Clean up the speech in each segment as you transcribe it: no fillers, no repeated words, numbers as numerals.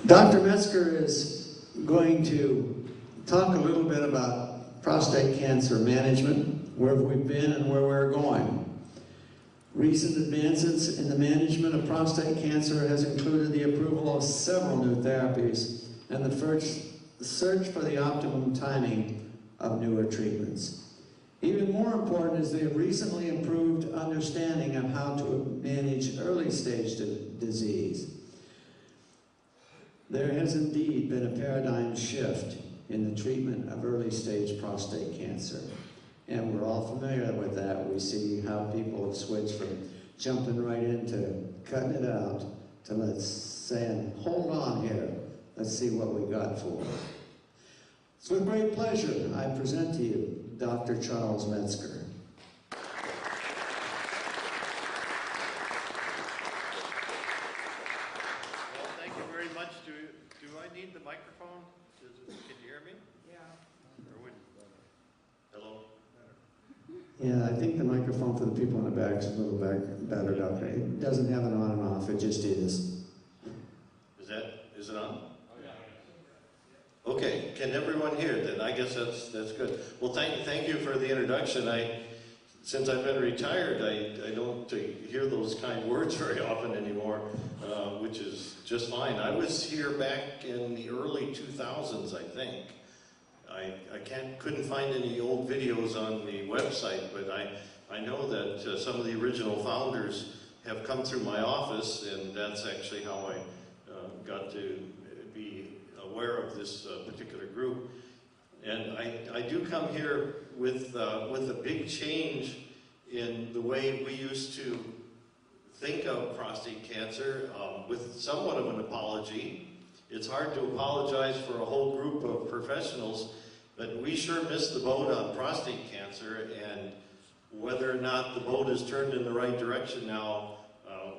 Dr. Metzger is going to talk a little bit about prostate cancer management, where we've been and where we're going. Recent advances in the management of prostate cancer has included the approval of several new therapies and the search for the optimum timing of newer treatments. Even more important is the recently improved understanding of how to manage early stage disease. There has indeed been a paradigm shift in the treatment of early stage prostate cancer. And we're all familiar with that. We see how people have switched from jumping right into cutting it out to saying, hold on here, let's see what we got for it. It's with great pleasure I present to you Dr. Charles Metzger. Need the microphone? Can you hear me? Yeah. Or would, hello? Yeah, I think the microphone for the people in the back is a little better, Doctor. It doesn't have an on and off, it just is. Is it on? Oh, yeah. Okay, can everyone hear then? I guess that's good. Well, thank you for the introduction. Since I've been retired, I don't hear those kind words very often anymore, which is just fine. I was here back in the early 2000s, I think. I couldn't find any old videos on the website, but I know that some of the original founders have come through my office, and that's actually how I got to be aware of this particular group. And I do come here with a big change in the way we used to think of prostate cancer, with somewhat of an apology. It's hard to apologize for a whole group of professionals, but we sure missed the boat on prostate cancer, and whether or not the boat has turned in the right direction now,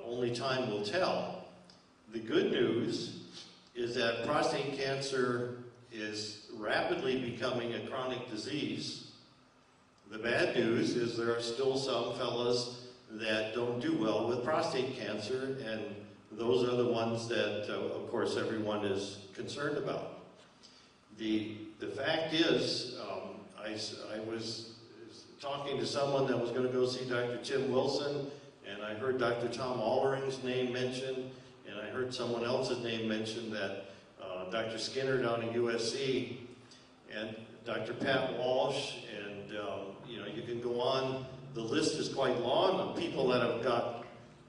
only time will tell. The good news is that prostate cancer is rapidly becoming a chronic disease. The bad news is there are still some fellas that don't do well with prostate cancer, and those are the ones that, of course, everyone is concerned about. The fact is, I was talking to someone that was going to go see Dr. Tim Wilson, and I heard Dr. Tom Allering's name mentioned, and I heard someone else's name mentioned, that Dr. Skinner down at USC, and Dr. Pat Walsh, and you can go on. The list is quite long of people that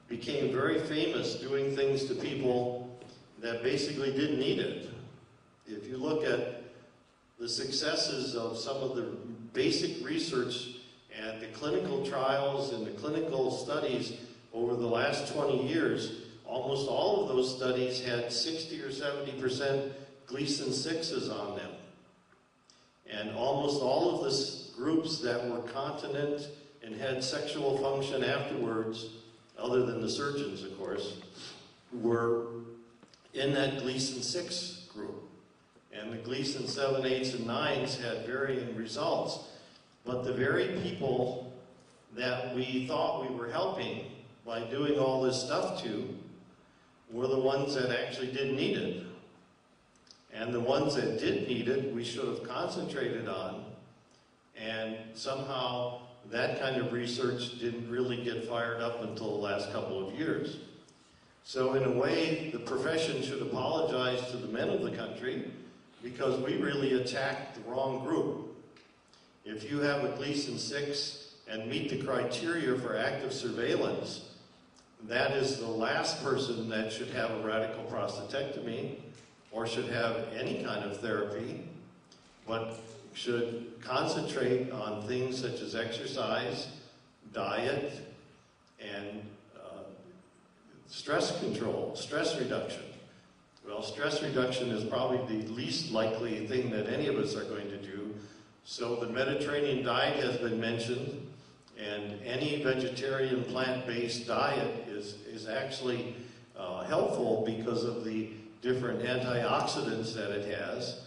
became very famous doing things to people that basically didn't need it. If you look at the successes of some of the basic research and the clinical trials and the clinical studies over the last 20 years, almost all of those studies had 60 or 70% Gleason 6s on them. And almost all of the groups that were continent and had sexual function afterwards, other than the surgeons, of course, were in that Gleason 6 group. And the Gleason 7, 8s, and 9s had varying results. But the very people that we thought we were helping by doing all this stuff to were the ones that actually didn't need it. And the ones that did need it, we should have concentrated on. And somehow that kind of research didn't really get fired up until the last couple of years. So in a way, the profession should apologize to the men of the country, because we really attacked the wrong group. If you have a Gleason 6 and meet the criteria for active surveillance, that is the last person that should have a radical prostatectomy or should have any kind of therapy, but should concentrate on things such as exercise, diet, and stress control, stress reduction. Well, stress reduction is probably the least likely thing that any of us are going to do. So the Mediterranean diet has been mentioned, and any vegetarian plant-based diet is actually helpful because of the different antioxidants that it has.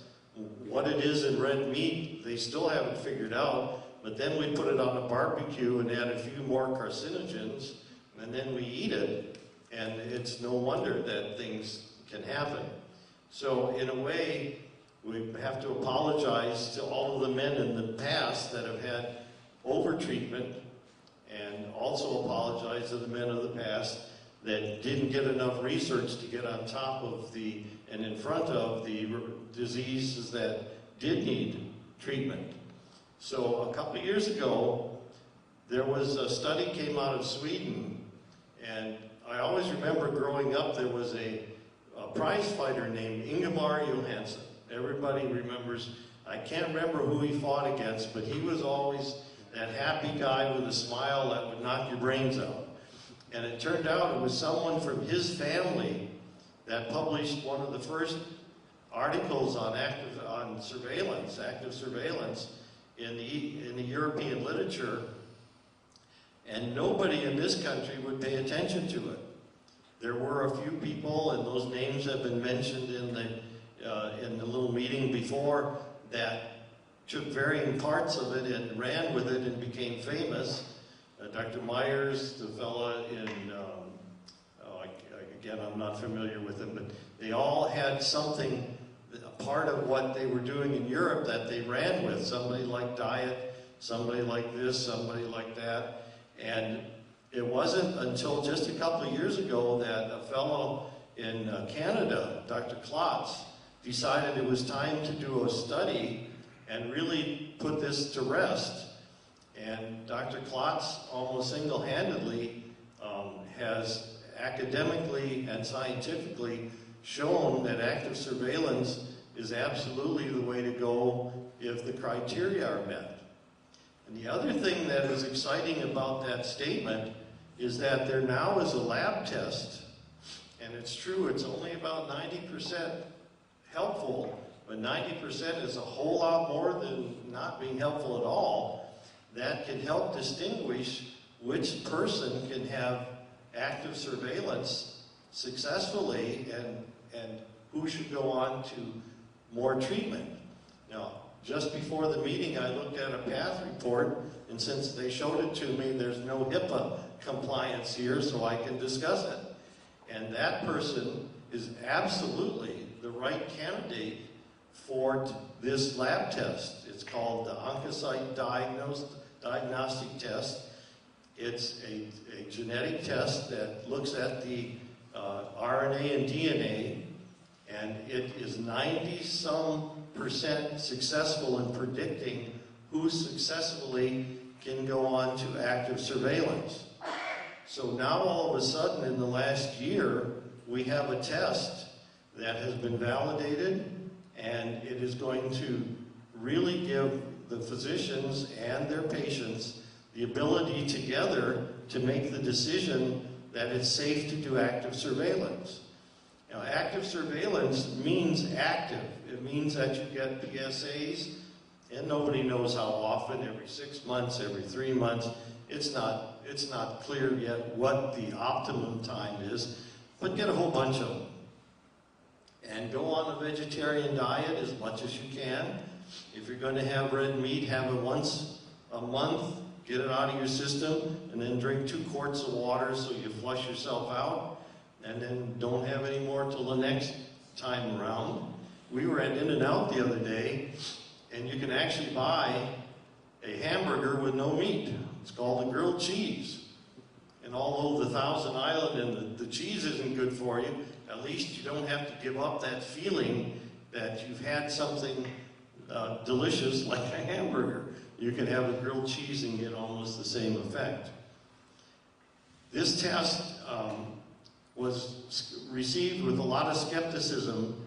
What it is in red meat, they still haven't figured out, but then we put it on a barbecue and add a few more carcinogens, and then we eat it, and it's no wonder that things can happen. So in a way, we have to apologize to all of the men in the past that have had overtreatment, and also apologize to the men of the past that didn't get enough research to get on top of and in front of the diseases that did need treatment. So a couple of years ago, there was a study came out of Sweden, and I always remember growing up, there was a prize fighter named Ingemar Johansson. Everybody remembers, I can't remember who he fought against, but he was always that happy guy with a smile that would knock your brains out. And it turned out it was someone from his family that published one of the first articles on active surveillance in the European literature, and nobody in this country would pay attention to it. There were a few people, and those names have been mentioned in the little meeting before, that took varying parts of it and ran with it and became famous. Dr. Myers, the fella in, again, I'm not familiar with him, but they all had something, a part of what they were doing in Europe that they ran with. Somebody like diet, somebody like this, somebody like that. And it wasn't until just a couple of years ago that a fellow in Canada, Dr. Klotz, decided it was time to do a study and really put this to rest. And Dr. Klotz almost single-handedly has academically and scientifically shown that active surveillance is absolutely the way to go if the criteria are met. And the other thing that is exciting about that statement is that there now is a lab test, and it's true, it's only about 90% helpful, but 90% is a whole lot more than not being helpful at all. That can help distinguish which person can have active surveillance successfully and who should go on to more treatment. Now, just before the meeting, I looked at a path report, and since they showed it to me, there's no HIPAA compliance here, so I can discuss it. And that person is absolutely the right candidate for this lab test. It's called the Oncocyte Diagnostic Test. It's a genetic test that looks at the RNA and DNA, and it is 90-some% successful in predicting who successfully can go on to active surveillance. So now all of a sudden in the last year, we have a test that has been validated, and it is going to really give the physicians and their patients the ability together to make the decision that it's safe to do active surveillance. Now, active surveillance means active. It means that you get PSAs, and nobody knows how often, every 6 months, every 3 months. It's not clear yet what the optimum time is, but get a whole bunch of them. And go on a vegetarian diet as much as you can. If you're going to have red meat, have it once a month, get it out of your system, and then drink 2 quarts of water so you flush yourself out, and then don't have any more till the next time around. We were at In-N-Out the other day, and you can actually buy a hamburger with no meat. It's called a grilled cheese. And although the Thousand Island and the cheese isn't good for you, at least you don't have to give up that feeling that you've had something delicious like a hamburger. You can have a grilled cheese and get almost the same effect. This test was received with a lot of skepticism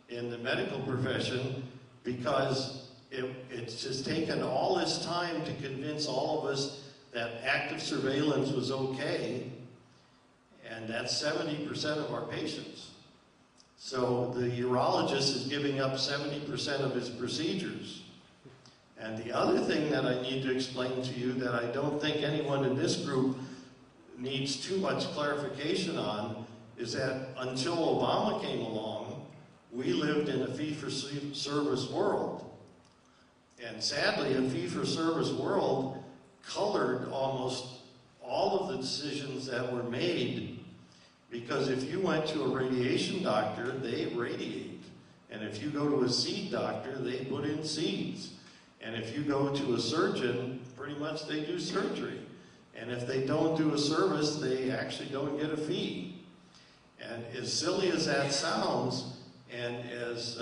in the medical profession because it's just taken all this time to convince all of us that active surveillance was okay, and that's 70% of our patients. So the urologist is giving up 70% of his procedures. And the other thing that I need to explain to you that I don't think anyone in this group needs too much clarification on is that until Obama came along, we lived in a fee-for-service world. And sadly, a fee-for-service world colored almost all of the decisions that were made, because if you went to a radiation doctor, they radiate. And if you go to a seed doctor, they put in seeds. And if you go to a surgeon, pretty much they do surgery. And if they don't do a service, they actually don't get a fee. And as silly as that sounds, and as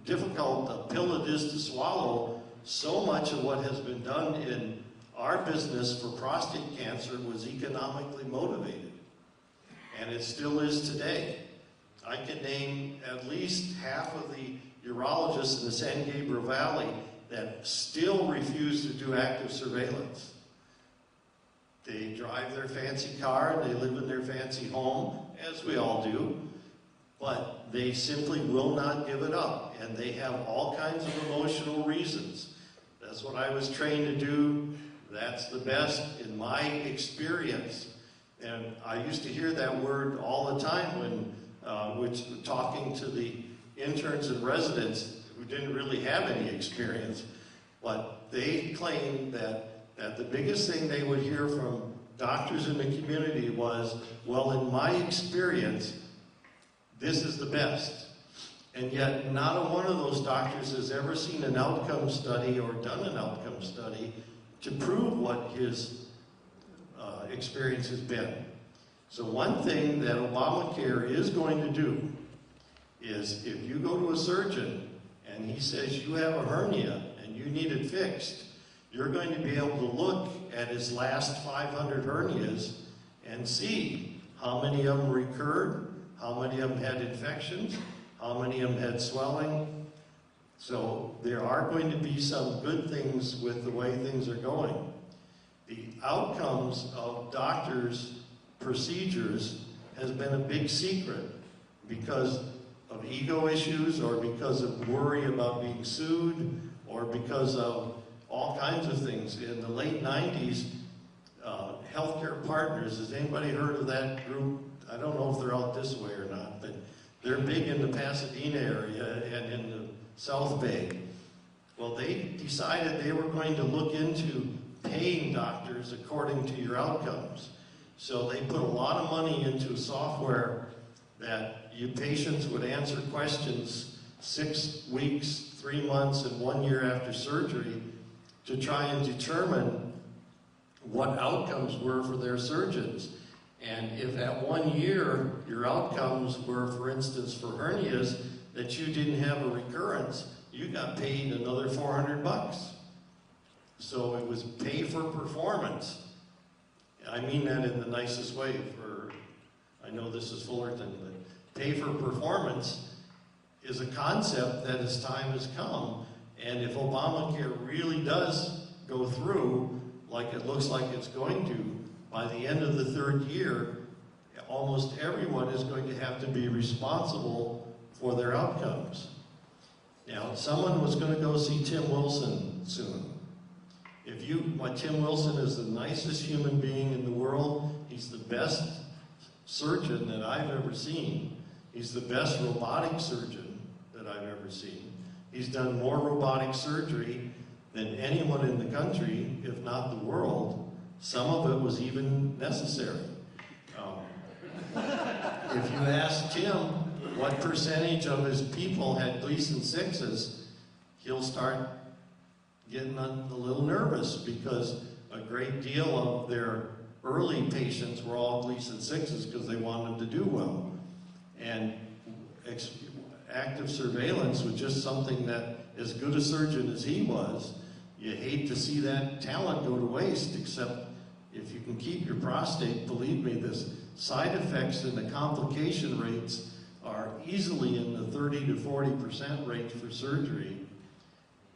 difficult a pill it is to swallow, so much of what has been done in our business for prostate cancer was economically motivated. And it still is today. I can name at least half of the urologists in the San Gabriel Valley that still refuse to do active surveillance. They drive their fancy car, they live in their fancy home, as we all do, but they simply will not give it up, and they have all kinds of emotional reasons. That's what I was trained to do. That's the best in my experience. And I used to hear that word all the time when talking to the interns and residents who didn't really have any experience. But they claimed that the biggest thing they would hear from doctors in the community was, well, in my experience, this is the best. And yet, not a one of those doctors has ever seen an outcome study or done an outcome study to prove what his experience has been. So one thing that Obamacare is going to do is if you go to a surgeon and he says you have a hernia and you need it fixed, you're going to be able to look at his last 500 hernias and see how many of them recurred, how many of them had infections, how many of them had swelling. So there are going to be some good things with the way things are going. The outcomes of doctors' procedures has been a big secret because of ego issues or because of worry about being sued or because of all kinds of things. In the late 90s, Healthcare Partners, has anybody heard of that group? I don't know if they're out this way or not, but they're big in the Pasadena area and in the South Bay. Well, they decided they were going to look into paying doctors according to your outcomes. So they put a lot of money into software that you patients would answer questions 6 weeks, 3 months, and 1 year after surgery to try and determine what outcomes were for their surgeons. And if at 1 year your outcomes were, for instance, for hernias, that you didn't have a recurrence, you got paid another $400. So it was pay for performance. I mean that in the nicest way. I know this is Fullerton, but pay for performance is a concept that as time has come, and if Obamacare really does go through like it looks like it's going to, by the end of the 3rd year, almost everyone is going to have to be responsible for their outcomes. Now, someone was going to go see Tim Wilson soon. Tim Wilson is the nicest human being in the world. He's the best surgeon that I've ever seen. He's the best robotic surgeon that I've ever seen. He's done more robotic surgery than anyone in the country, if not the world. Some of it was even necessary. If you ask Tim what percentage of his people had Gleason 6s, he'll start getting a little nervous because a great deal of their early patients were all Gleason 6s because they wanted them to do well. And active surveillance was just something that, as good a surgeon as he was, you hate to see that talent go to waste, except if you can keep your prostate, believe me, the side effects and the complication rates are easily in the 30 to 40% range for surgery,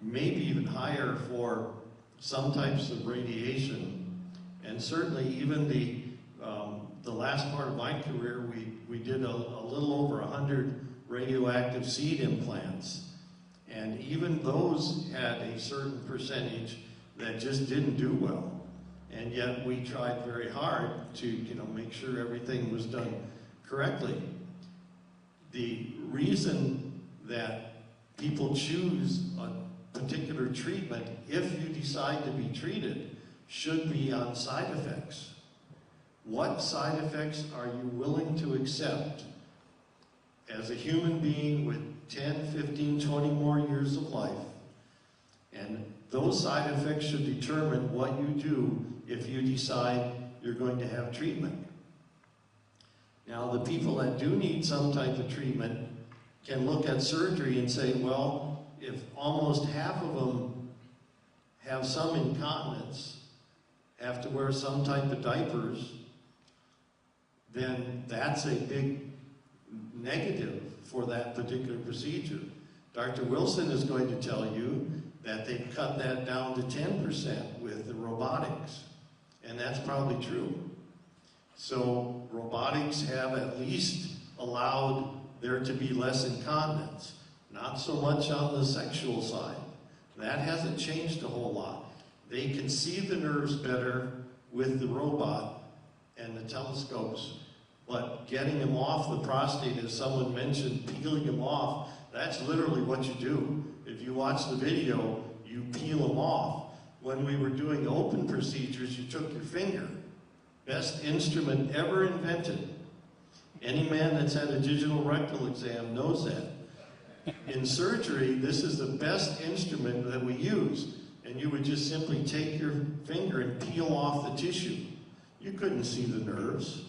maybe even higher for some types of radiation. And certainly even the last part of my career, we did a little over 100 radioactive seed implants. And even those had a certain percentage that just didn't do well. And yet we tried very hard to make sure everything was done correctly. The reason that people choose a particular treatment, if you decide to be treated, should be on side effects. What side effects are you willing to accept as a human being with 10, 15, 20 more years of life. And those side effects should determine what you do if you decide you're going to have treatment. Now, the people that do need some type of treatment can look at surgery and say, well, if almost half of them have some incontinence, have to wear some type of diapers, then that's a big negative for that particular procedure. Dr. Wilson is going to tell you that they've cut that down to 10% with the robotics, and that's probably true. So robotics have at least allowed there to be less incontinence, not so much on the sexual side. That hasn't changed a whole lot. They can see the nerves better with the robot and the telescopes, but getting them off the prostate, as someone mentioned, peeling them off, that's literally what you do. If you watch the video, you peel them off. When we were doing open procedures, you took your finger. Best instrument ever invented. Any man that's had a digital rectal exam knows that. In surgery, this is the best instrument that we use. And you would just simply take your finger and peel off the tissue. You couldn't see the nerves.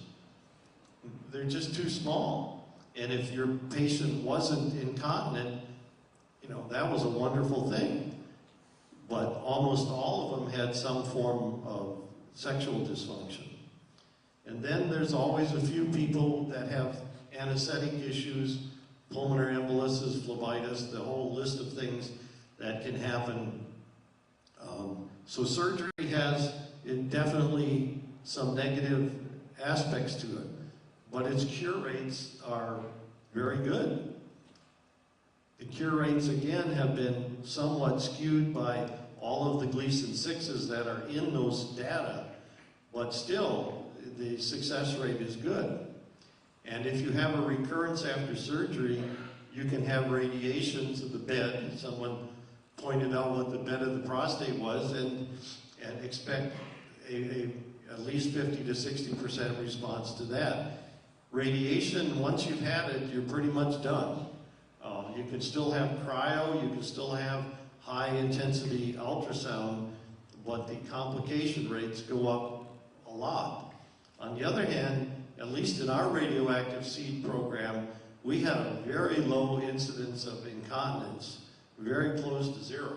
They're just too small. And if your patient wasn't incontinent, you know, that was a wonderful thing. But almost all of them had some form of sexual dysfunction. And then there's always a few people that have anesthetic issues, pulmonary embolysis, phlebitis, the whole list of things that can happen. So surgery has definitely some negative aspects to it, but its cure rates are very good. The cure rates, again, have been somewhat skewed by all of the Gleason 6s that are in those data, but still, the success rate is good. And if you have a recurrence after surgery, you can have radiation to the bed. Someone pointed out what the bed of the prostate was, and expect at least 50 to 60% response to that. Radiation, once you've had it, you're pretty much done. You can still have cryo, you can still have high intensity ultrasound, but the complication rates go up a lot. On the other hand, at least in our radioactive seed program, we had a very low incidence of incontinence, very close to zero.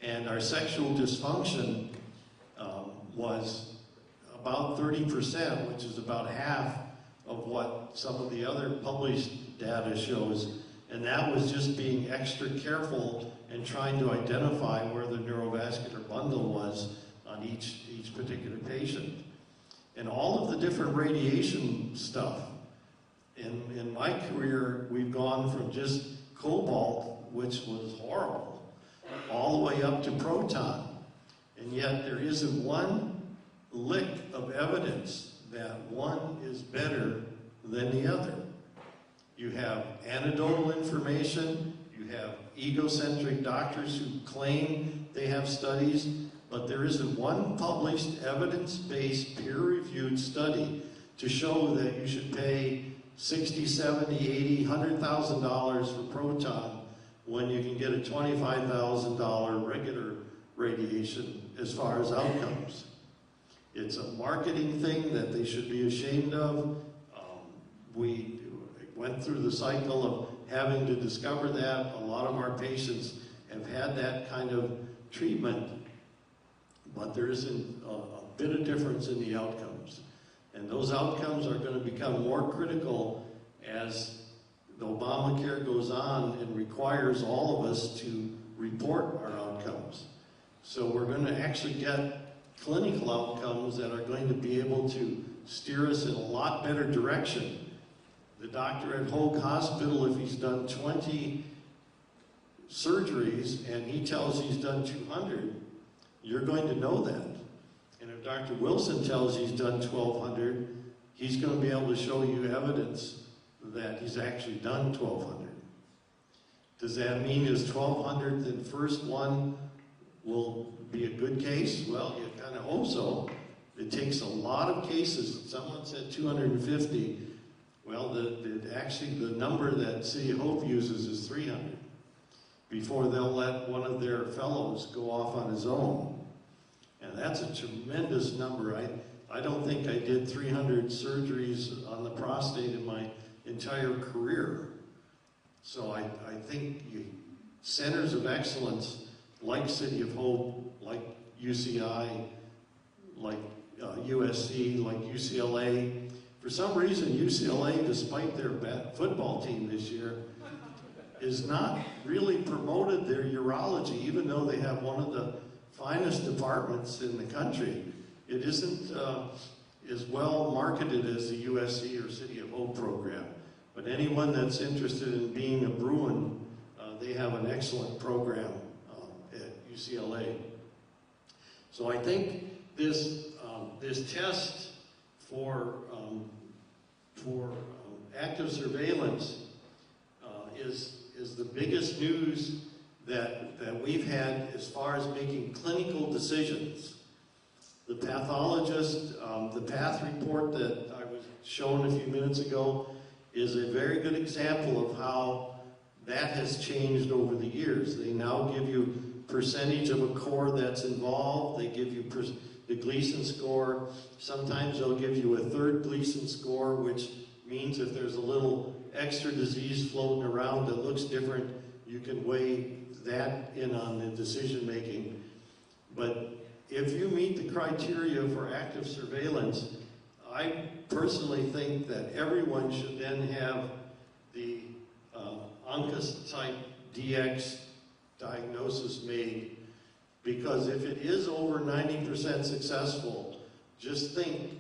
And our sexual dysfunction was about 30%, which is about half of what some of the other published data shows. And that was just being extra careful and trying to identify where the neurovascular bundle was on each particular patient. And all of the different radiation stuff, in my career, we've gone from just cobalt, which was horrible, all the way up to proton. And yet there isn't one lick of evidence that one is better than the other. You have anecdotal information, you have egocentric doctors who claim they have studies, but there isn't one published, evidence-based, peer-reviewed study to show that you should pay $60, $70, $80, $100,000 for proton when you can get a $25,000 regular radiation as far as outcomes. It's a marketing thing that they should be ashamed of. We went through the cycle of having to discover that. A lot of our patients have had that kind of treatment, but there isn't a bit of difference in the outcomes. And those outcomes are going to become more critical as the Obamacare goes on and requires all of us to report our outcomes. So we're going to actually get clinical outcomes that are going to be able to steer us in a lot better direction. The doctor at Hoag Hospital, if he's done 20 surgeries and he tells he's done 200, you're going to know that. And if Dr. Wilson tells he's done 1,200, he's going to be able to show you evidence that he's actually done 1,200. Does that mean his 1,200th and first one will be a good case? Well, you kind of hope so. It takes a lot of cases. Someone said 250. Well, actually the number that City of Hope uses is 300 before they'll let one of their fellows go off on his own. And that's a tremendous number. I don't think I did 300 surgeries on the prostate in my entire career. So I think centers of excellence like City of Hope, like UCI, like USC, like UCLA. For some reason, UCLA, despite their football team this year, is not really promoted their urology, even though they have one of the finest departments in the country. It isn't as well marketed as the USC or City of Hope program. But anyone that's interested in being a Bruin, they have an excellent program at UCLA. So I think this test for active surveillance is the biggest news that we've had as far as making clinical decisions. The pathologist, the PATH report that I was shown a few minutes ago is a very good example of how that has changed over the years. They now give you percentage of a core that's involved. They give you the Gleason score. Sometimes they'll give you a third Gleason score, which means if there's a little extra disease floating around that looks different, you can weigh that in on the decision making. But if you meet the criteria for active surveillance, I personally think that everyone should then have the Oncotype DX diagnosis made, because if it is over 90% successful, just think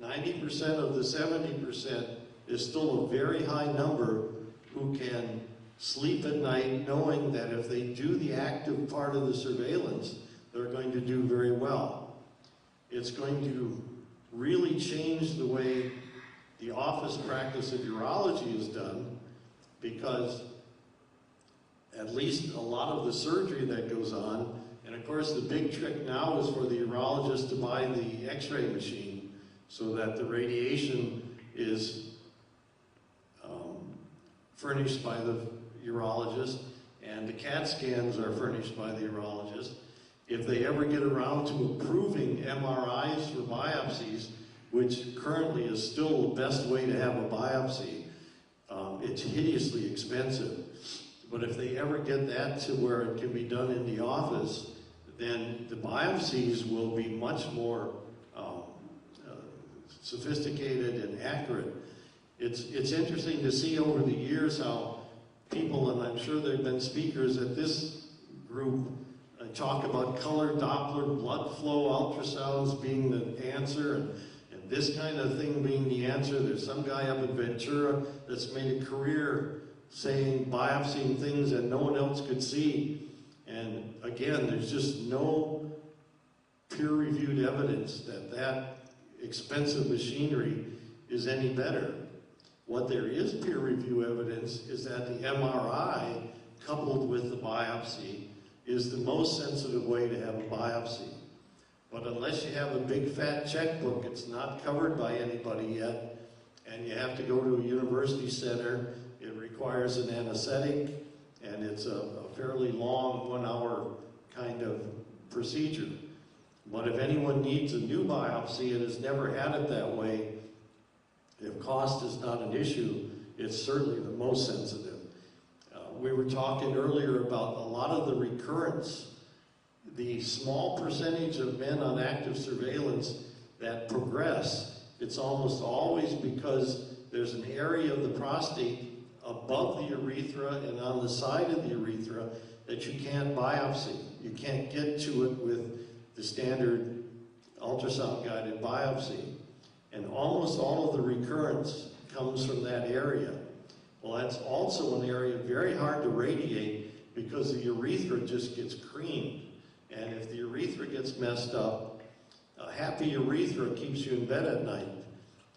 90% of the 70% is still a very high number who can sleep at night knowing that if they do the active part of the surveillance, they're going to do very well. It's going to really change the way the office practice of urology is done, because at least a lot of the surgery that goes on, and of course the big trick now is for the urologist to buy the x-ray machine so that the radiation is furnished by the urologist and the CAT scans are furnished by the urologist. If they ever get around to approving MRIs for biopsies, which currently is still the best way to have a biopsy, it's hideously expensive. But if they ever get that to where it can be done in the office, then the biopsies will be much more sophisticated and accurate. It's interesting to see over the years how people, and I'm sure there have been speakers at this group, talk about color Doppler blood flow ultrasounds being the answer, and this kind of thing being the answer. There's some guy up in Ventura that's made a career saying, biopsying things that no one else could see. And again, there's just no peer-reviewed evidence that that expensive machinery is any better. What there is peer review evidence is that the MRI, coupled with the biopsy, is the most sensitive way to have a biopsy. But unless you have a big fat checkbook, it's not covered by anybody yet, and you have to go to a university center. It requires an anesthetic, and it's a fairly long 1 hour kind of procedure. But if anyone needs a new biopsy and has never had it that way, if cost is not an issue, it's certainly the most sensitive. We were talking earlier about a lot of the recurrence. The small percentage of men on active surveillance that progress, it's almost always because there's an area of the prostate above the urethra and on the side of the urethra that you can't biopsy. You can't get to it with the standard ultrasound-guided biopsy. And almost all of the recurrence comes from that area. Well, that's also an area very hard to radiate because the urethra just gets creamed. And if the urethra gets messed up, a happy urethra keeps you in bed at night.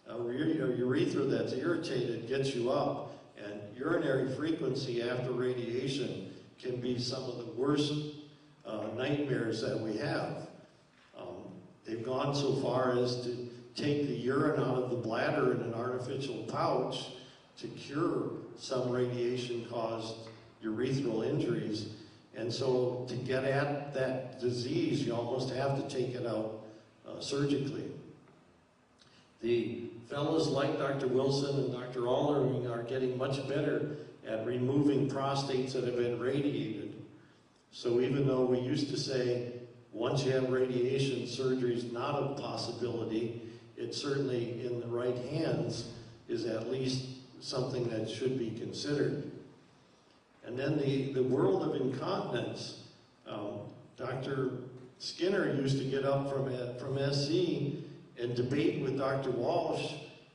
A urethra that's irritated gets you up. And urinary frequency after radiation can be some of the worst nightmares that we have. They've gone so far as to take the urine out of the bladder in an artificial pouch to cure some radiation-caused urethral injuries. And so to get at that disease, you almost have to take it out surgically. The fellows like Dr. Wilson and Dr. Allering are getting much better at removing prostates that have been radiated. So even though we used to say, once you have radiation, surgery is not a possibility, it certainly, in the right hands, is at least something that should be considered. And then the world of incontinence. Dr. Skinner used to get up from SC and debate with Dr. Walsh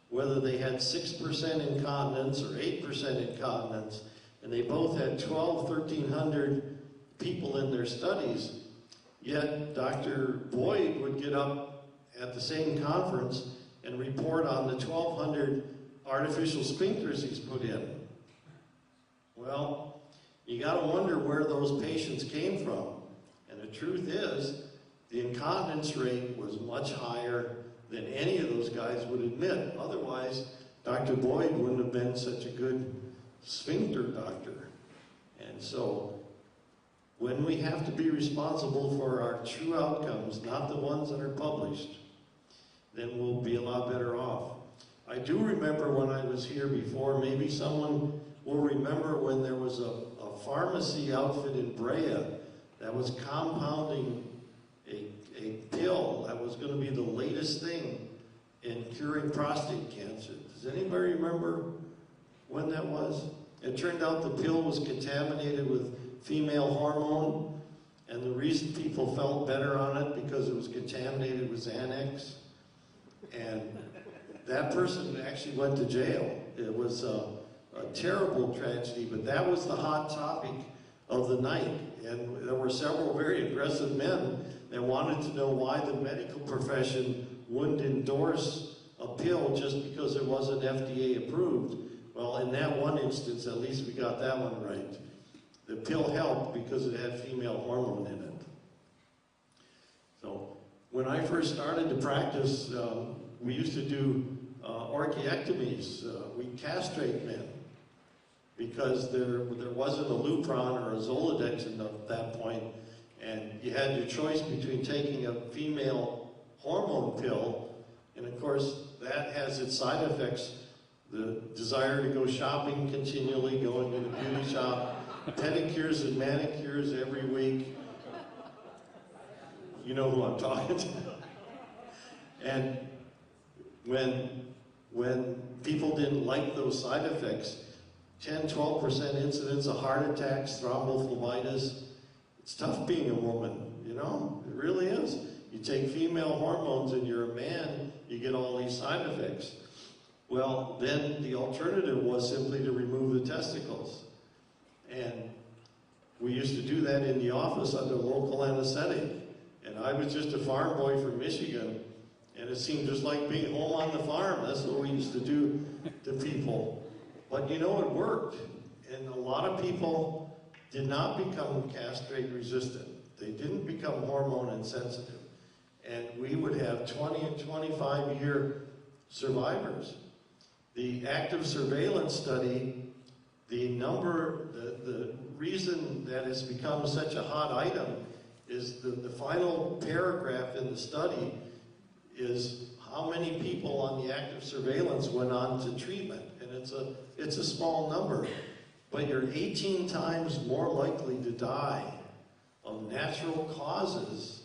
whether they had 6% incontinence or 8% incontinence. And they both had 1,300 people in their studies. Yet Dr. Boyd would get up at the same conference and report on the 1,200 artificial sphincters he's put in. Well, you got to wonder where those patients came from. And the truth is, the incontinence rate was much higher than any of those guys would admit. Otherwise, Dr. Boyd wouldn't have been such a good sphincter doctor. And so, when we have to be responsible for our true outcomes, not the ones that are published, then we'll be a lot better off. I do remember when I was here before, maybe someone will remember when there was a pharmacy outfit in Brea that was compounding a pill that was going to be the latest thing in curing prostate cancer. Does anybody remember when that was? It turned out the pill was contaminated with female hormone, and the reason people felt better on it because it was contaminated with Xanax. And that person actually went to jail. It was a terrible tragedy, but that was the hot topic of the night. And there were several very aggressive men that wanted to know why the medical profession wouldn't endorse a pill just because it wasn't FDA approved. Well, in that one instance, at least we got that one right. The pill helped because it had female hormone in it. So when I first started to practice, we used to do orchiectomies. We castrate men because there wasn't a Lupron or a Zoladex at that point, and you had your choice between taking a female hormone pill, and of course that has its side effects. The desire to go shopping continually, going to the beauty shop, pedicures and manicures every week. You know who I'm talking to. And when people didn't like those side effects, 10-12% incidence of heart attacks, thrombophlebitis. It's tough being a woman, you know? It really is. You take female hormones and you're a man, you get all these side effects. Well, then the alternative was simply to remove the testicles. And we used to do that in the office under local anesthetic. And I was just a farm boy from Michigan, and it seemed just like being home on the farm. That's what we used to do to people. But you know, it worked. And a lot of people did not become castrate resistant. They didn't become hormone insensitive. And we would have 20 and 25-year survivors. The active surveillance study, the reason that it's become such a hot item is the final paragraph in the study is how many people on the active surveillance went on to treatment. And it's a small number, but you're 18 times more likely to die of natural causes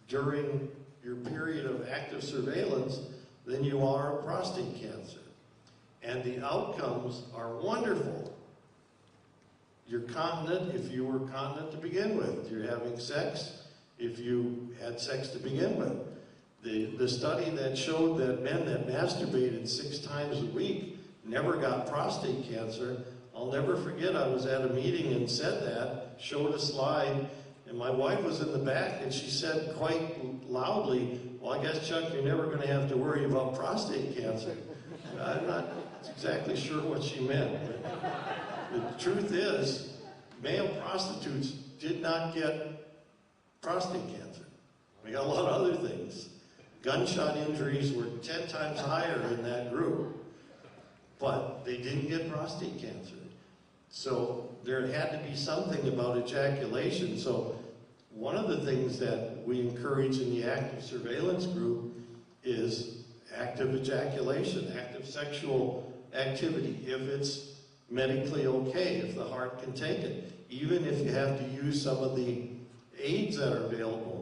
during your period of active surveillance than you are of prostate cancer. And the outcomes are wonderful. You're continent if you were continent to begin with. You're having sex if you had sex to begin with. The study that showed that men that masturbated 6 times a week never got prostate cancer, I'll never forget. I was at a meeting and said that, showed a slide, and my wife was in the back and she said quite loudly, "Well, I guess, Chuck, you're never going to have to worry about prostate cancer." I'm not exactly sure what she meant. But the truth is, male prostitutes did not get prostate cancer. We got a lot of other things. gunshot injuries were 10 times higher in that group, but they didn't get prostate cancer. So there had to be something about ejaculation. So one of the things that we encourage in the active surveillance group is active ejaculation, active sexual activity, if it's medically okay, if the heart can take it, even if you have to use some of the aids that are available.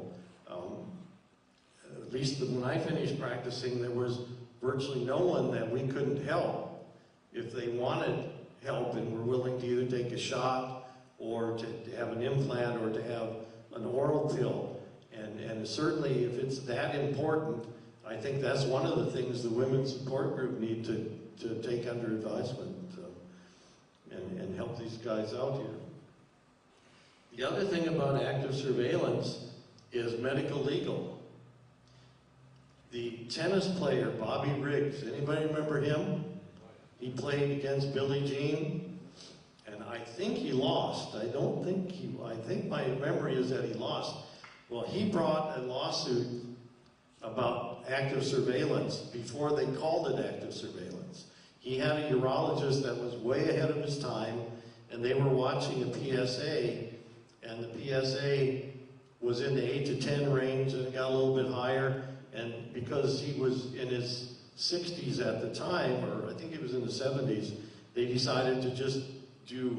At least when I finished practicing, there was virtually no one that we couldn't help if they wanted help and were willing to either take a shot or to have an implant or to have an oral pill. And certainly if it's that important, I think that's one of the things the women's support group need to take under advisement and help these guys out here. The other thing about active surveillance is medical legal. The tennis player, Bobby Riggs, anybody remember him? He played against Billie Jean, and I think he lost. I think my memory is that he lost. Well, he brought a lawsuit about active surveillance before they called it active surveillance. He had a urologist that was way ahead of his time, and they were watching a PSA, and the PSA was in the 8 to 10 range, and it got a little bit higher, and because he was in his 60s at the time, or I think he was in the 70s, they decided to just do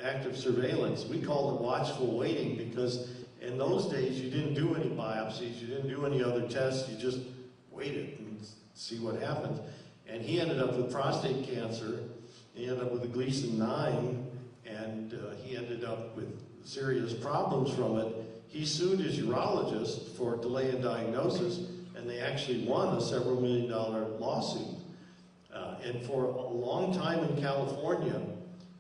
active surveillance. We called it watchful waiting because in those days you didn't do any biopsies, you didn't do any other tests, you just waited and see what happened. And he ended up with prostate cancer, he ended up with a Gleason 9, and he ended up with serious problems from it. He sued his urologist for delay in diagnosis, and they actually won a several million-dollar lawsuit. And for a long time in California,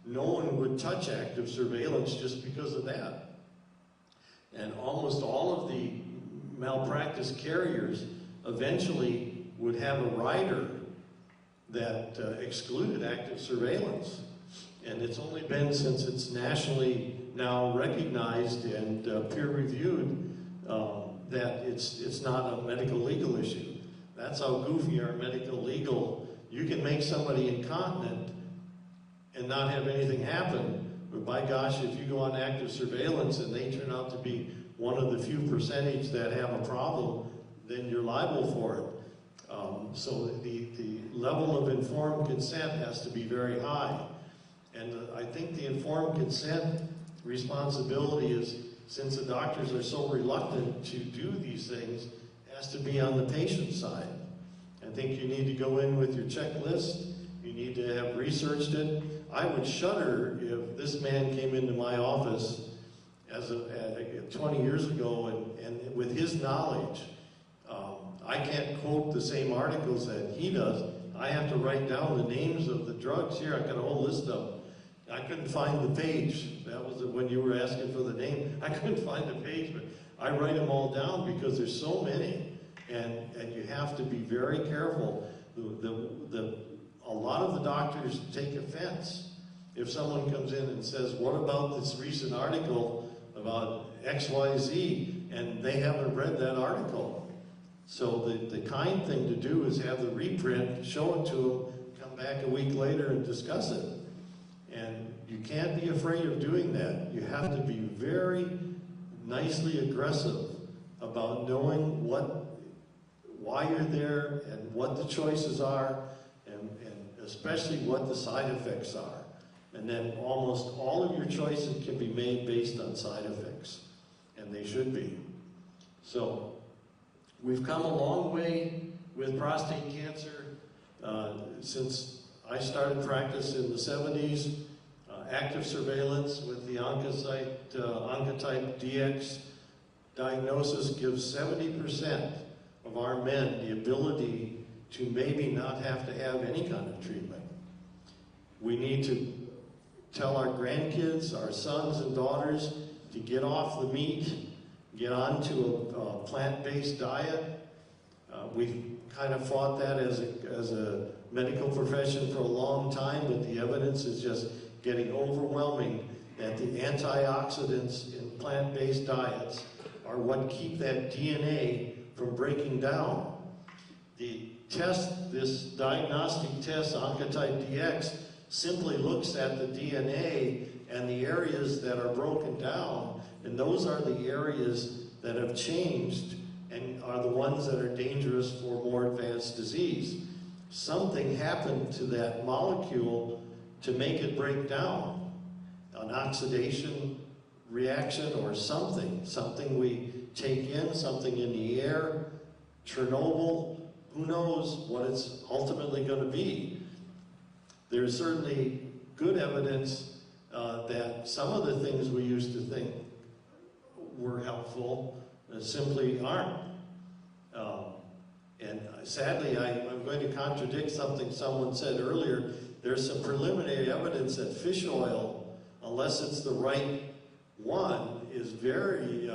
no one would touch active surveillance just because of that. And almost all of the malpractice carriers eventually would have a rider that excluded active surveillance. And it's only been since it's nationally now recognized and peer-reviewed that it's not a medical legal issue. That's how goofy our medical legal. You can make somebody incontinent and not have anything happen, but by gosh, if you go on active surveillance and they turn out to be one of the few percentage that have a problem, then you're liable for it. So the level of informed consent has to be very high. And I think the informed consent responsibility is, since the doctors are so reluctant to do these things, has to be on the patient side. I think you need to go in with your checklist. You need to have researched it. I would shudder if this man came into my office 20 years ago and with his knowledge. I can't quote the same articles that he does. I have to write down the names of the drugs. Here, I've got a whole list of them. I couldn't find the page. That was when you were asking for the name. I couldn't find the page, but I write them all down because there's so many, and you have to be very careful. A lot of the doctors take offense if someone comes in and says, "What about this recent article about XYZ?" and they haven't read that article. So the kind thing to do is have the reprint, show it to them, come back a week later and discuss it. And you can't be afraid of doing that. You have to be very nicely aggressive about knowing why you're there and what the choices are, and especially what the side effects are. And then almost all of your choices can be made based on side effects, and they should be. So we've come a long way with prostate cancer since I started practice in the 70s. Active surveillance with the Oncotype DX diagnosis gives 70% of our men the ability to maybe not have to have any kind of treatment. We need to tell our grandkids, our sons and daughters, to get off the meat, get onto a plant-based diet. We've kind of fought that as a medical profession for a long time, but the evidence is just getting overwhelming that the antioxidants in plant-based diets are what keep that DNA from breaking down. The test, this diagnostic test, Oncotype DX, simply looks at the DNA and the areas that are broken down, and those are the areas that have changed and are the ones that are dangerous for more advanced disease. Something happened to that molecule to make it break down. An oxidation reaction or something we take in, something in the air, Chernobyl, who knows what it's ultimately going to be. There's certainly good evidence that some of the things we used to think were helpful simply aren't. And sadly, I'm going to contradict something someone said earlier. There's some preliminary evidence that fish oil, unless it's the right one, is very,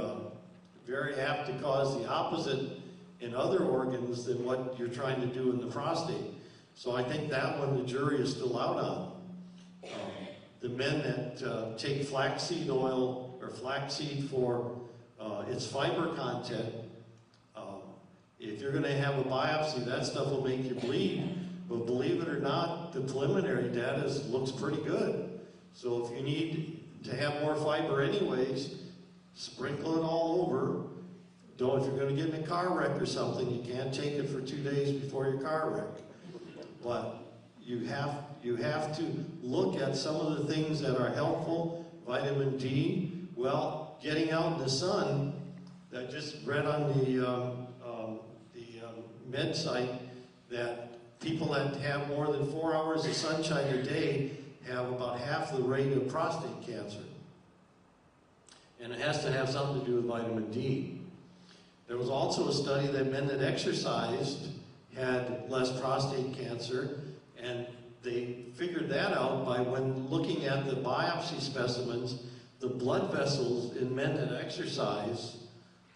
very apt to cause the opposite in other organs than what you're trying to do in the prostate. So I think that one the jury is still out on. The men that take flaxseed oil or flaxseed for its fiber content, if you're going to have a biopsy, that stuff will make you bleed. But believe it or not, the preliminary data looks pretty good. So if you need to have more fiber anyways, sprinkle it all over. Though if you're going to get in a car wreck or something, you can't take it for 2 days before your car wreck. But you have to look at some of the things that are helpful. Vitamin D, well, getting out in the sun. I just read on the med site that people that have more than 4 hours of sunshine a day have about half the rate of prostate cancer. And it has to have something to do with vitamin D. There was also a study that men that exercised had less prostate cancer, and they figured that out by when looking at the biopsy specimens, the blood vessels in men that exercise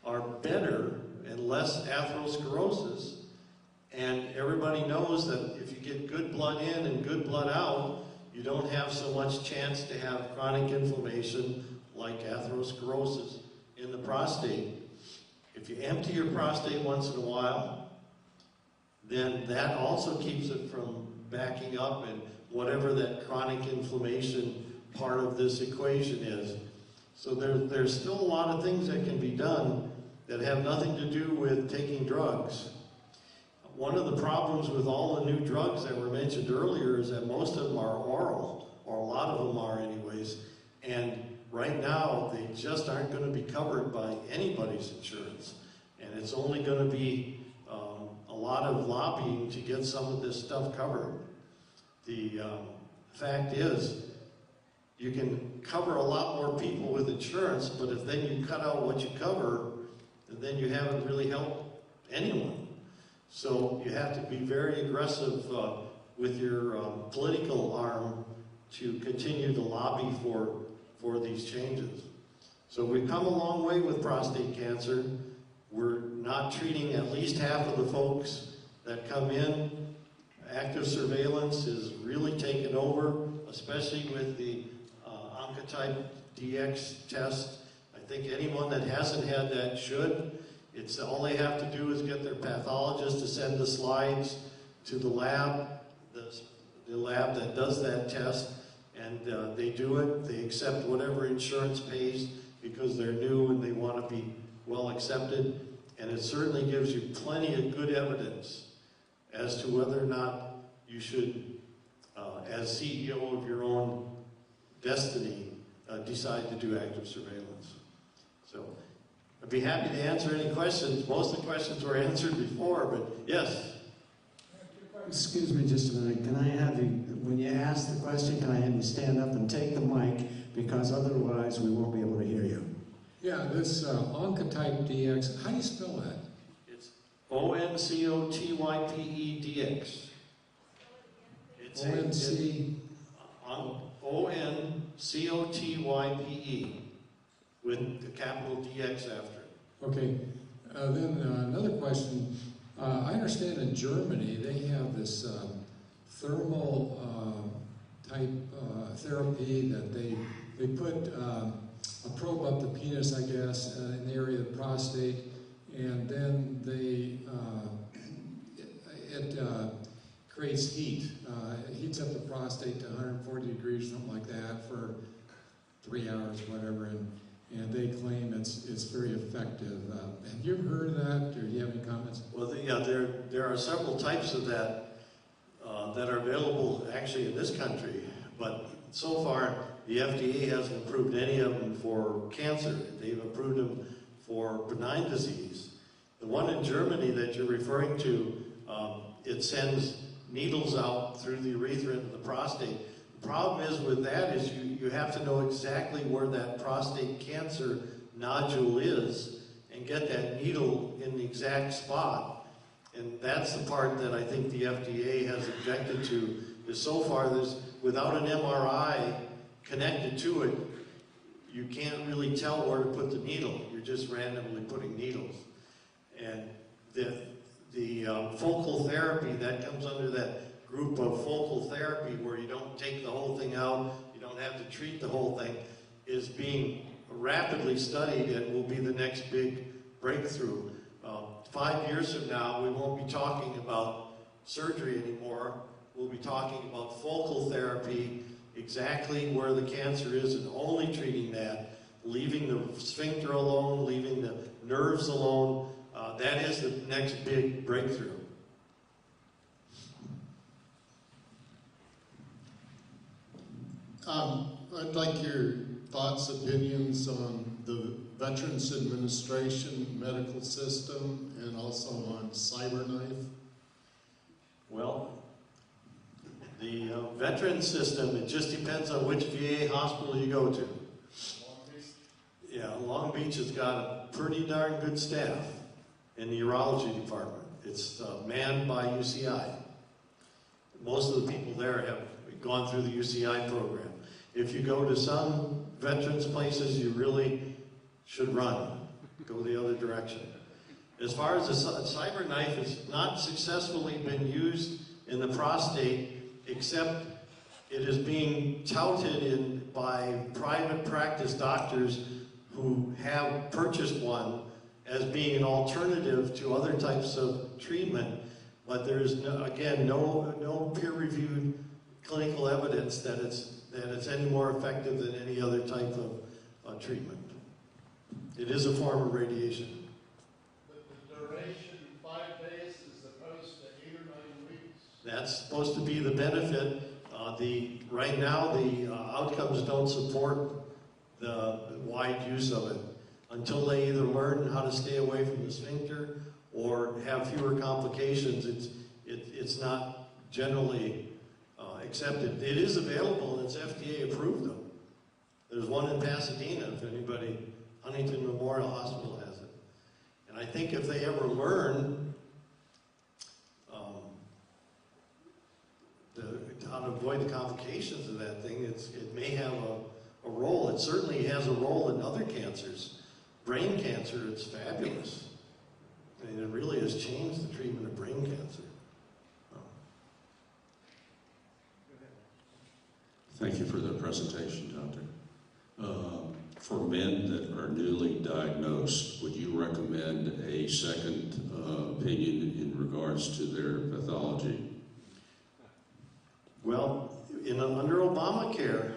are better and less atherosclerosis. And everybody knows that if you get good blood in and good blood out, you don't have so much chance to have chronic inflammation like atherosclerosis in the prostate. If you empty your prostate once in a while, then that also keeps it from backing up and whatever that chronic inflammation part of this equation is. So there's still a lot of things that can be done that have nothing to do with taking drugs. One of the problems with all the new drugs that were mentioned earlier is that most of them are oral, or a lot of them are anyways, and right now they just aren't going to be covered by anybody's insurance. And it's only going to be a lot of lobbying to get some of this stuff covered. The fact is, you can cover a lot more people with insurance, but if then you cut out what you cover, then you haven't really helped anyone. So you have to be very aggressive with your political arm to continue to lobby for these changes. So we've come a long way with prostate cancer. We're not treating at least half of the folks that come in. Active surveillance is really taken over, especially with the Oncotype DX test. I think anyone that hasn't had that should. It's all they have to do is get their pathologist to send the slides to the lab, the lab that does that test, and they do it. They accept whatever insurance pays because they're new and they want to be well accepted. And it certainly gives you plenty of good evidence as to whether or not you should, as CEO of your own destiny, decide to do active surveillance. So I'd be happy to answer any questions. Most of the questions were answered before, but yes. Excuse me just a minute. Can I have you, when you ask the question, can I have you stand up and take the mic, because otherwise we won't be able to hear you. Yeah, this Oncotype DX, how do you spell that? It's ONCOTYPEDX. It's O-N-C... ONCOTYPE with the capital DX after it. Okay, then another question. I understand in Germany they have this thermal type therapy that they put a probe up the penis, I guess, in the area of the prostate, and then they it creates heat. It heats up the prostate to 140 degrees, something like that, for 3 hours, whatever, and they claim it's very effective. Have you heard of that, or do you have any comments? Well, there are several types of that that are available actually in this country, but so far the FDA hasn't approved any of them for cancer. They've approved them for benign disease. The one in Germany that you're referring to, it sends needles out through the urethra into the prostate. The problem is with that is you have to know exactly where that prostate cancer nodule is and get that needle in the exact spot. And that's the part that I think the FDA has objected to, is so far without an MRI connected to it, you can't really tell where to put the needle. You're just randomly putting needles. And the focal therapy, that comes under that group of focal therapy where you don't take the whole thing out, you don't have to treat the whole thing, is being rapidly studied and will be the next big breakthrough. 5 years from now, we won't be talking about surgery anymore. We'll be talking about focal therapy, exactly where the cancer is, and only treating that, leaving the sphincter alone, leaving the nerves alone. That is the next big breakthrough. I'd like your thoughts, opinions on the Veterans Administration medical system and also on CyberKnife. Well, the veteran system, it just depends on which VA hospital you go to. Long Beach? Yeah, Long Beach has got a pretty darn good staff in the urology department. It's manned by UCI. Most of the people there have gone through the UCI program. If you go to some veterans places, you really should run. Go the other direction. As far as the CyberKnife, has not successfully been used in the prostate, except it is being touted by private practice doctors who have purchased one as being an alternative to other types of treatment. But there is, no peer-reviewed clinical evidence that it's any more effective than any other type of treatment. It is a form of radiation. But the duration, 5 days, as opposed to 8 or 9 weeks. That's supposed to be the benefit. Right now, the outcomes don't support the wide use of it until they either learn how to stay away from the sphincter or have fewer complications. It's not generally accepted. It is available and it's FDA approved though. There's one in Pasadena, if anybody, Huntington Memorial Hospital has it. And I think if they ever learn how to avoid the complications of that thing, it may have a role. It certainly has a role in other cancers. Brain cancer, it's fabulous. I mean, it really has changed the treatment of brain cancer. Thank you for the presentation, Doctor. For men that are newly diagnosed, would you recommend a second opinion in regards to their pathology? Well, under Obamacare,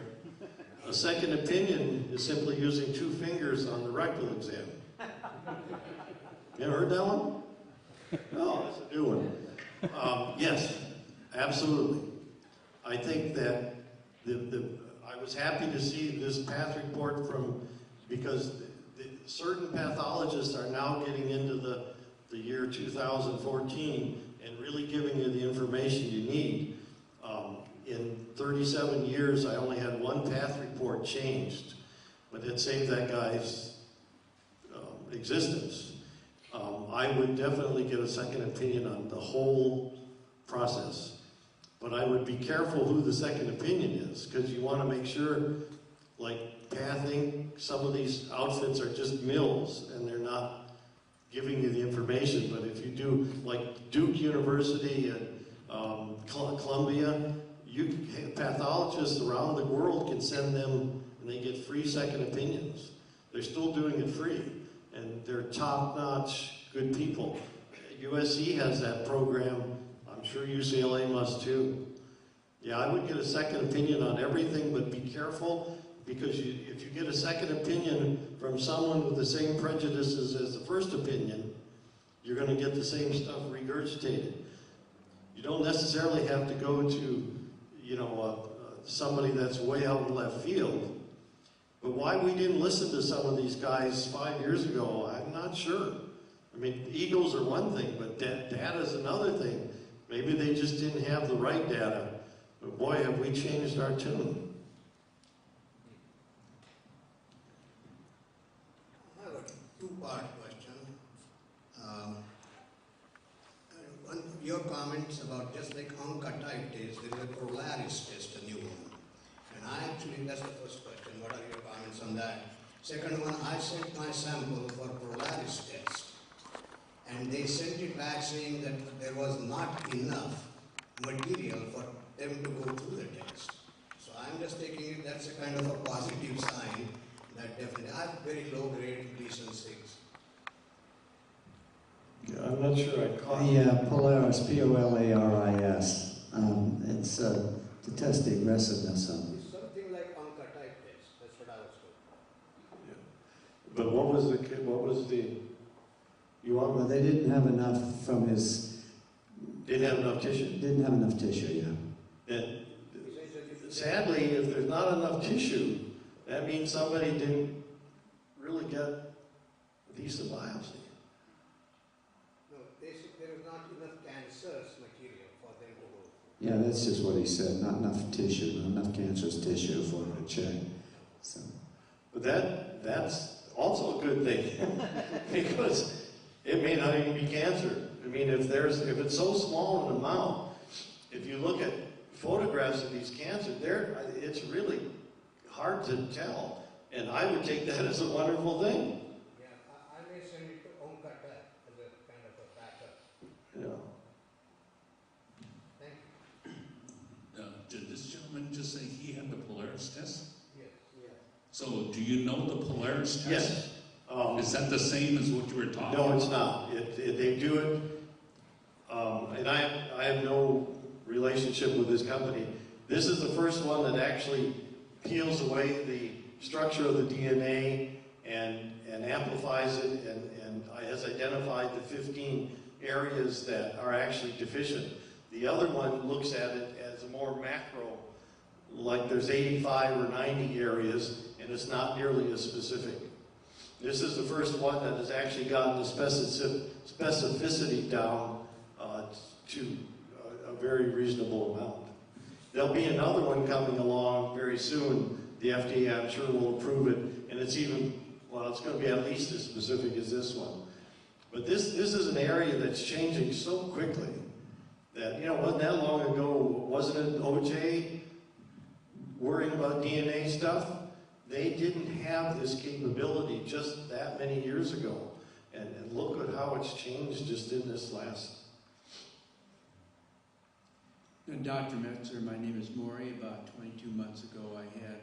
a second opinion is simply using 2 fingers on the rectal exam. You ever heard that one? No, that's a new one. Yes, absolutely. I think that I was happy to see this path report because certain pathologists are now getting into the year 2014 and really giving you the information you need. In 37 years, I only had 1 path report changed, but it saved that guy's existence. I would definitely get a second opinion on the whole process, but I would be careful who the second opinion is, because you want to make sure, like pathing, some of these outfits are just mills and they're not giving you the information. But if you do, like Duke University and Columbia, pathologists around the world can send them and they get free second opinions. They're still doing it free, and they're top-notch good people. USC has that program. sure UCLA must too. Yeah, I would get a second opinion on everything, but be careful, because if you get a second opinion from someone with the same prejudices as the first opinion, you're going to get the same stuff regurgitated. You don't necessarily have to go to, somebody that's way out in left field. But why we didn't listen to some of these guys 5 years ago, I'm not sure. I mean, egos are one thing, but data is another thing. Maybe they just didn't have the right data. But boy, have we changed our tune. I have a two-part question. Your comments about just like oncotype test, there is a Polaris test, a new one. And that's the first question. What are your comments on that? Second one, I sent my sample for Polaris test. And they sent it back saying that there was not enough material for them to go through the test. So I'm just taking it that's a kind of a positive sign that definitely I have very low grade Gleason 6. Yeah, I'm not sure I caught The Polaris, P-O-L-A-R-I-S, it's to test the aggressiveness of. It's something like oncotype test. That's what I was told. Yeah. But what was the, you want? Well, they didn't have enough from his. Didn't have enough tissue. Didn't have enough tissue, yeah. And sadly, if there's not enough tissue, that means somebody didn't really get a decent biopsy. No, they said there was not enough cancerous material for them to go through. Yeah, that's just what he said. Not enough tissue, not enough cancerous tissue for him to check. So. But that's also a good thing, because it may not even be cancer. I mean, if it's so small an amount, if you look at photographs of these cancers, it's really hard to tell. And I would take that as a wonderful thing. Yeah, I may send it to Omkata as a kind of a backup. Yeah. Thank you. Did this gentleman just say he had the Polaris test? Yes. Yeah. So do you know the Polaris test? Yes. Is that the same as what you were talking about? No, it's not. They do it, and I have no relationship with this company. This is the first one that actually peels away the structure of the DNA and amplifies it and has identified the 15 areas that are actually deficient. The other one looks at it as a more macro, like there's 85 or 90 areas, and it's not nearly as specific. This is the first one that has actually gotten the specificity down to a very reasonable amount. There'll be another one coming along very soon. The FDA, I'm sure, will approve it, and it's going to be at least as specific as this one. But this is an area that's changing so quickly that, wasn't that long ago, wasn't it OJ worrying about DNA stuff? They didn't have this capability just that many years ago. And look at how it's changed just in this last. Dr. Metzger, my name is Maury. About 22 months ago, I had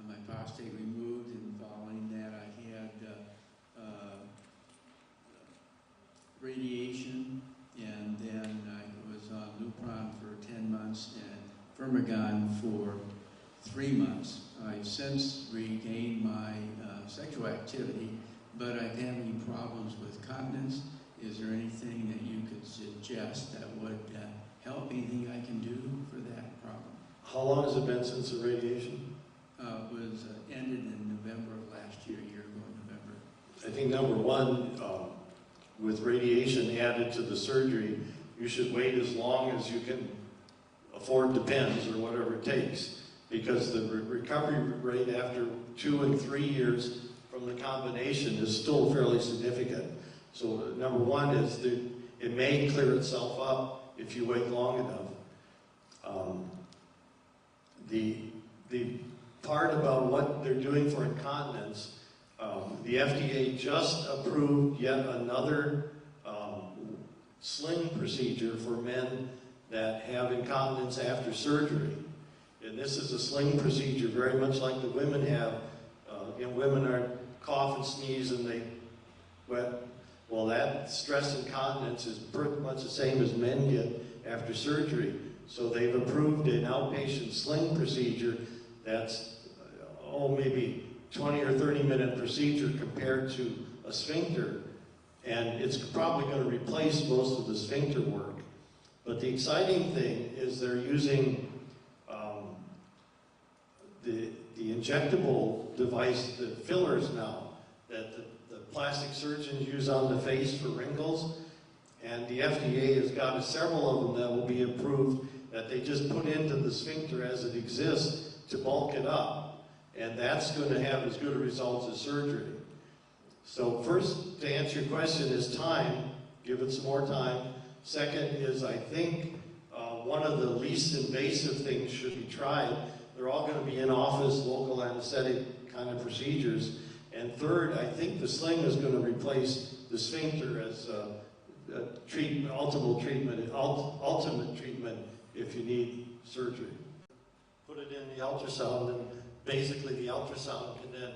my prostate removed, and following that, I had radiation, and then I was on Lupron for 10 months and Firmagon for 3 months. I've since regained my sexual activity, but I'm having problems with continence. Is there anything that you could suggest that would help? Anything I can do for that problem? How long has it been since the radiation? It was ended in November of last year, a year ago in November. I think number one, with radiation added to the surgery, you should wait as long as you can afford the pens or whatever it takes, because the recovery rate after 2 and 3 years from the combination is still fairly significant. So number one is that it may clear itself up if you wait long enough. The part about what they're doing for incontinence, the FDA just approved yet another sling procedure for men that have incontinence after surgery. And this is a sling procedure very much like the women have. Women are cough and sneeze and they wet. Well, that stress incontinence is pretty much the same as men get, after surgery. So they've approved an outpatient sling procedure that's, maybe 20 or 30 minute procedure compared to a sphincter. And it's probably going to replace most of the sphincter work. But the exciting thing is they're using the injectable device, the fillers now, that the plastic surgeons use on the face for wrinkles. And the FDA has got several of them that will be approved that they just put into the sphincter as it exists to bulk it up. And that's going to have as good a results as surgery. So first, to answer your question, is time. Give it some more time. Second is, I think, one of the least invasive things should be tried. They're all going to be in-office, local anesthetic kind of procedures. And third, I think the sling is going to replace the sphincter as ultimate treatment if you need surgery. Put it in the ultrasound, and basically the ultrasound can then